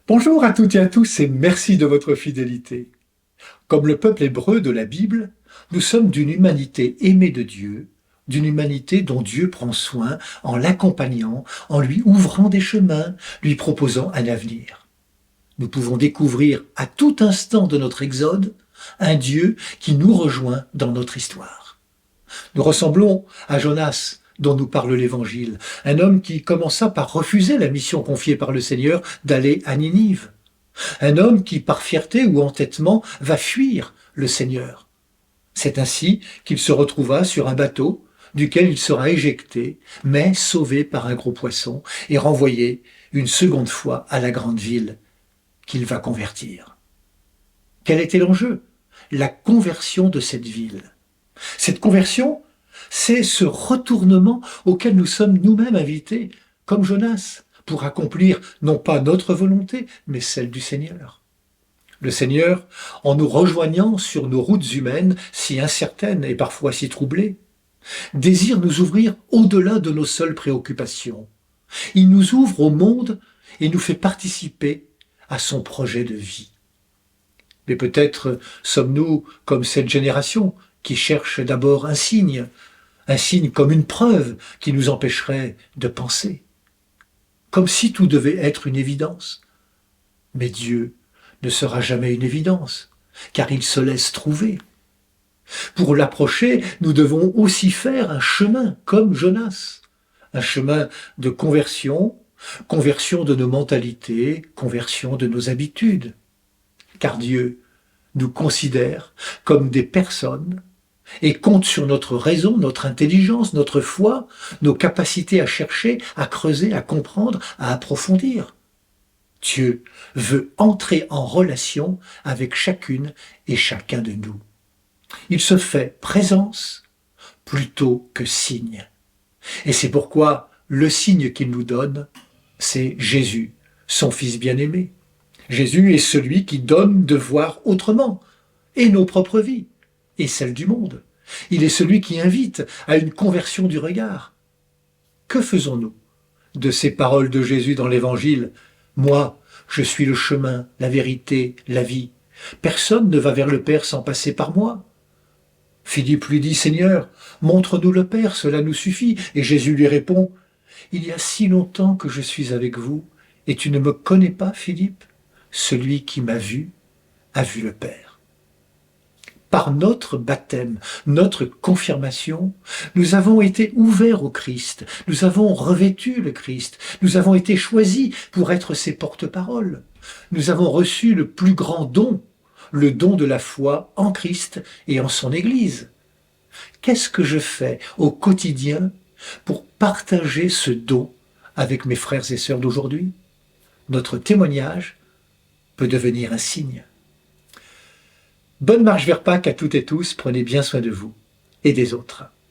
Bonjour à toutes et à tous et merci de votre fidélité. Comme le peuple hébreu de la Bible, nous sommes d'une humanité aimée de Dieu, d'une humanité dont Dieu prend soin en l'accompagnant, en lui ouvrant des chemins, lui proposant un avenir. Nous pouvons découvrir à tout instant de notre exode un Dieu qui nous rejoint dans notre histoire. Nous ressemblons à Jonas, dont nous parle l'Évangile, un homme qui commença par refuser la mission confiée par le Seigneur d'aller à Ninive. Un homme qui, par fierté ou entêtement, va fuir le Seigneur. C'est ainsi qu'il se retrouva sur un bateau duquel il sera éjecté, mais sauvé par un gros poisson et renvoyé une seconde fois à la grande ville qu'il va convertir. Quel était l'enjeu? La conversion de cette ville. Cette conversion, c'est ce retournement auquel nous sommes nous-mêmes invités, comme Jonas, pour accomplir non pas notre volonté, mais celle du Seigneur. Le Seigneur, en nous rejoignant sur nos routes humaines, si incertaines et parfois si troublées, désire nous ouvrir au-delà de nos seules préoccupations. Il nous ouvre au monde et nous fait participer à son projet de vie. Mais peut-être sommes-nous comme cette génération qui cherche d'abord un signe comme une preuve qui nous empêcherait de penser, comme si tout devait être une évidence. Mais Dieu ne sera jamais une évidence, car il se laisse trouver. Pour l'approcher, nous devons aussi faire un chemin comme Jonas, un chemin de conversion, conversion de nos mentalités, conversion de nos habitudes. Car Dieu nous considère comme des personnes et compte sur notre raison, notre intelligence, notre foi, nos capacités à chercher, à creuser, à comprendre, à approfondir. Dieu veut entrer en relation avec chacune et chacun de nous. Il se fait présence plutôt que signe. Et c'est pourquoi le signe qu'il nous donne, c'est Jésus, son Fils bien-aimé. Jésus est celui qui donne de voir autrement, et nos propres vies, et celles du monde. Il est celui qui invite à une conversion du regard. Que faisons-nous de ces paroles de Jésus dans l'Évangile? Moi, je suis le chemin, la vérité, la vie. Personne ne va vers le Père sans passer par moi. Philippe lui dit, Seigneur, montre-nous le Père, cela nous suffit. Et Jésus lui répond, il y a si longtemps que je suis avec vous, et tu ne me connais pas, Philippe? Celui qui m'a vu a vu le Père. Par notre baptême, notre confirmation, nous avons été ouverts au Christ, nous avons revêtu le Christ, nous avons été choisis pour être ses porte-paroles. Nous avons reçu le plus grand don, le don de la foi en Christ et en son Église. Qu'est-ce que je fais au quotidien pour partager ce don avec mes frères et sœurs d'aujourd'hui? Notre témoignage peut devenir un signe. Bonne marche vers Pâques à toutes et tous, prenez bien soin de vous et des autres.